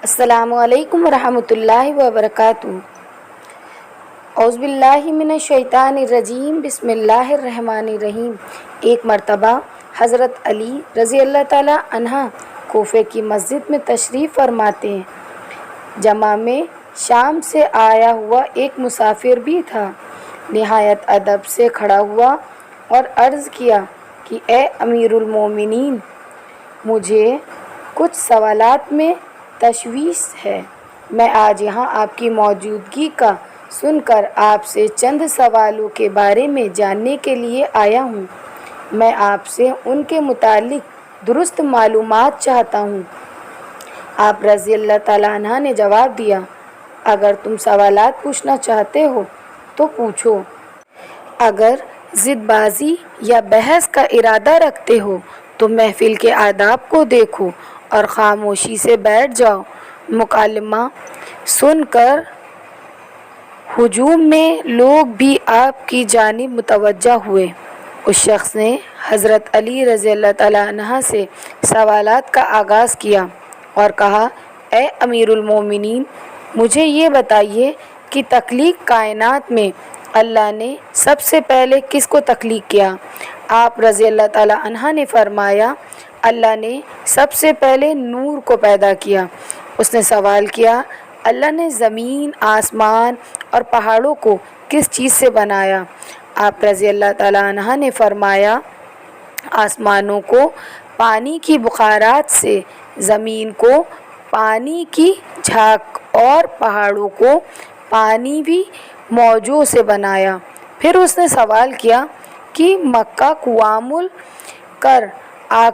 السلام علیکم ورحمۃ اللہ وبرکاتہ۔ اعوذ باللہ من الشیطان الرجیم، بسم اللہ الرحمن الرحیم۔ ایک مرتبہ حضرت علی رضی اللہ تعالیٰ عنہ کوفے کی مسجد میں تشریف فرماتے ہیں۔ جمع میں شام سے آیا ہوا ایک مسافر بھی تھا۔ نہایت ادب سے کھڑا ہوا اور عرض کیا کہ اے امیر المومنین، مجھے کچھ سوالات میں تشویش ہے۔ میں آج یہاں آپ کی موجودگی کا سن کر آپ سے چند سوالوں کے بارے میں جاننے کے لیے آیا ہوں۔ میں آپ سے ان کے متعلق درست معلومات چاہتا ہوں۔ آپ رضی اللہ تعالیٰ عنہ نے جواب دیا، اگر تم سوالات پوچھنا چاہتے ہو تو پوچھو۔ اگر ضد بازی یا بحث کا ارادہ رکھتے ہو تو محفل کے آداب کو دیکھو اور خاموشی سے بیٹھ جاؤ۔ مکالمہ سن کر ہجوم میں لوگ بھی آپ کی جانب متوجہ ہوئے۔ اس شخص نے حضرت علی رضی اللہ تعالیٰ عنہ سے سوالات کا آغاز کیا اور کہا، اے امیر المومنین، مجھے یہ بتائیے کہ تخلیق کائنات میں اللہ نے سب سے پہلے کس کو تخلیق کیا؟ آپ رضی اللہ تعالیٰ عنہ نے فرمایا، اللہ نے سب سے پہلے نور کو پیدا کیا۔ اس نے سوال کیا، اللہ نے زمین، آسمان اور پہاڑوں کو کس چیز سے بنایا؟ آپ رضی اللہ تعالیٰ عنہ نے فرمایا، آسمانوں کو پانی کی بخارات سے، زمین کو پانی کی جھاگ اور پہاڑوں کو پانی بھی موجوں سے بنایا۔ پھر اس نے سوال کیا کہ مکہ کو عامل کر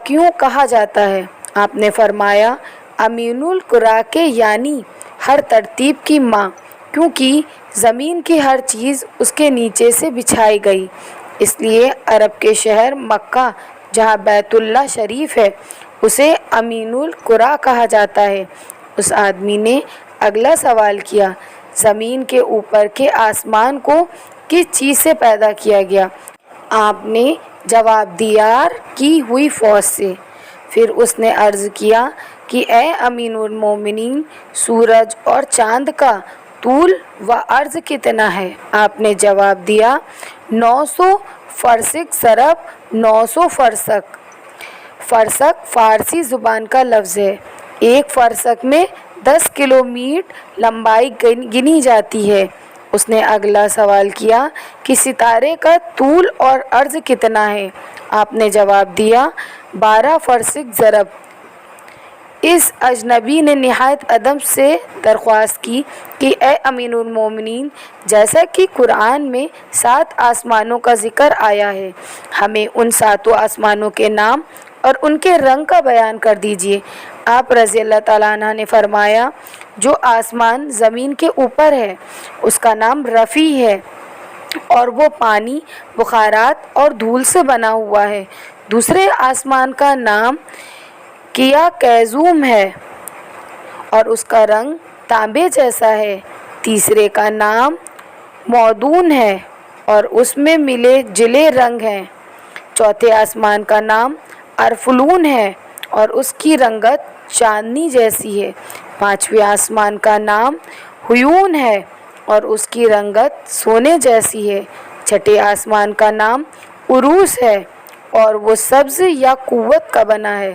کیوں کہا جاتا ہے؟ آپ نے فرمایا، امین القرا کے یعنی ہر ترتیب کی ماں، کیونکہ زمین کی ہر چیز اس کے نیچے سے بچھائی گئی، اس لیے عرب کے شہر مکہ جہاں بیت اللہ شریف ہے اسے امین القرا کہا جاتا ہے۔ اس آدمی نے اگلا سوال کیا، زمین کے اوپر کے آسمان کو کس چیز سے پیدا کیا گیا؟ آپ نے جواب دیا، کی ہوئی فوج سے۔ پھر اس نے عرض کیا کہ اے امین المومنین، سورج اور چاند کا طول و عرض کتنا ہے؟ آپ نے جواب دیا، 900 فرسخ ضرب 900 فرسخ۔ فرسخ فارسی زبان کا لفظ ہے۔ ایک فرسخ میں 10 کلومیٹر لمبائی گنی جاتی ہے۔ اس نے اگلا سوال کیا کہ ستارے کا طول اور عرض کتنا ہے؟ آپ نے جواب دیا، 12 فرسخ ضرب۔ اس اجنبی نے نہایت ادب سے درخواست کی کہ اے امین المومنین، جیسا کہ قرآن میں 7 آسمانوں کا ذکر آیا ہے، ہمیں ان 7 آسمانوں کے نام اور ان کے رنگ کا بیان کر دیجیے۔ آپ رضی اللہ تعالیٰ عنہ نے فرمایا، جو آسمان زمین کے اوپر ہے اس کا نام رفیع ہے اور وہ پانی، بخارات اور دھول سے بنا ہوا ہے۔ دوسرے آسمان کا نام کیا کیزوم ہے اور اس کا رنگ تانبے جیسا ہے۔ تیسرے کا نام مودون ہے اور اس میں ملے جلے رنگ ہیں۔ چوتھے آسمان کا نام ارفلون ہے اور اس کی رنگت چاندنی جیسی ہے۔ پانچویں آسمان کا نام ہیون ہے اور اس کی رنگت سونے جیسی ہے۔ چھٹے آسمان کا نام عروس ہے اور وہ سبز یا قوت کا بنا ہے۔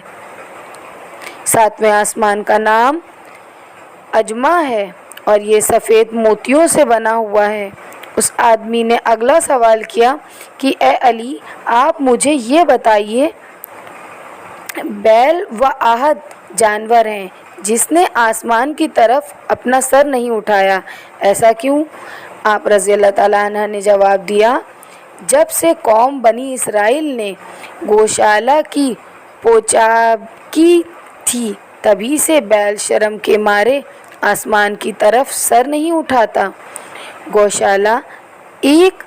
ساتویں آسمان کا نام اجمہ ہے اور یہ سفید موتیوں سے بنا ہوا ہے۔ اس آدمی نے اگلا سوال کیا کہ اے علی، آپ مجھے یہ بتائیے، بیل و احد جانور ہیں جس نے آسمان کی طرف اپنا سر نہیں اٹھایا، ایسا کیوں؟ آپ رضی اللہ تعالیٰ عنہ نے جواب دیا، جب سے قوم بنی اسرائیل نے گوشالہ کی پوچاک کی تھی تبھی سے بیل شرم کے مارے آسمان کی طرف سر نہیں اٹھاتا۔ گوشالہ ایک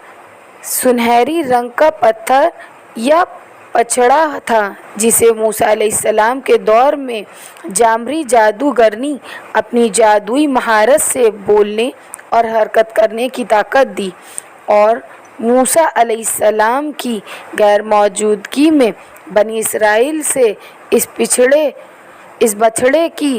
سنہری رنگ کا پتھر یا پچھڑا تھا جسے موسیٰ علیہ السلام کے دور میں جامری جادوگرنی اپنی جادوئی مہارت سے بولنے اور حرکت کرنے کی طاقت دی، اور موسیٰ علیہ السلام کی غیر موجودگی میں بنی اسرائیل سے اس بچھڑے کی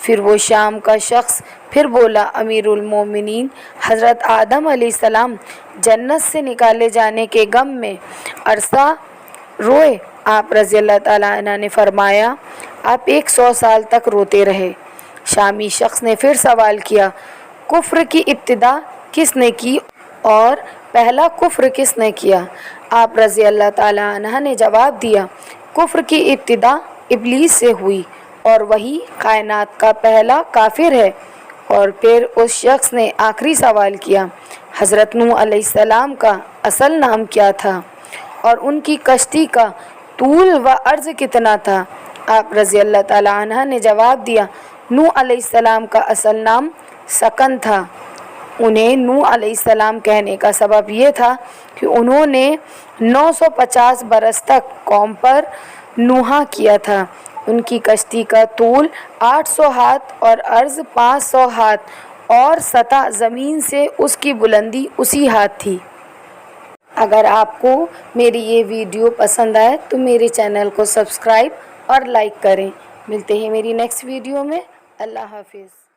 پھر وہ شام کا شخص پھر بولا، امیر المومنین حضرت آدم علیہ السلام جنت سے نکالے جانے کے غم میں عرصہ روئے۔ آپ رضی اللہ تعالیٰ عنہ نے فرمایا، آپ 100 سال تک روتے رہے۔ شامی شخص نے پھر سوال کیا، کفر کی ابتدا کس نے کی اور پہلا کفر کس نے کیا؟ آپ رضی اللہ تعالیٰ عنہ نے جواب دیا، کفر کی ابتدا ابلیس سے ہوئی اور وہی کائنات کا پہلا کافر ہے۔ اور پھر اس شخص نے آخری سوال کیا، حضرت نوح علیہ السلام کا اصل نام کیا تھا اور ان کی کشتی کا طول و عرض کتنا تھا؟ آپ رضی اللہ تعالیٰ عنہ نے جواب دیا، نوح علیہ السلام کا اصل نام سکن تھا۔ انہیں نوح علیہ السلام کہنے کا سبب یہ تھا کہ انہوں نے 950 برس تک قوم پر نوحہ کیا تھا۔ ان کی کشتی کا طول 800 ہاتھ اور عرض 500 ہاتھ اور سطح زمین سے اس کی بلندی اسی ہاتھ تھی۔ اگر آپ کو میری یہ ویڈیو پسند آئے تو میرے چینل کو سبسکرائب اور لائک کریں۔ ملتے ہیں میری نیکسٹ ویڈیو میں۔ اللہ حافظ۔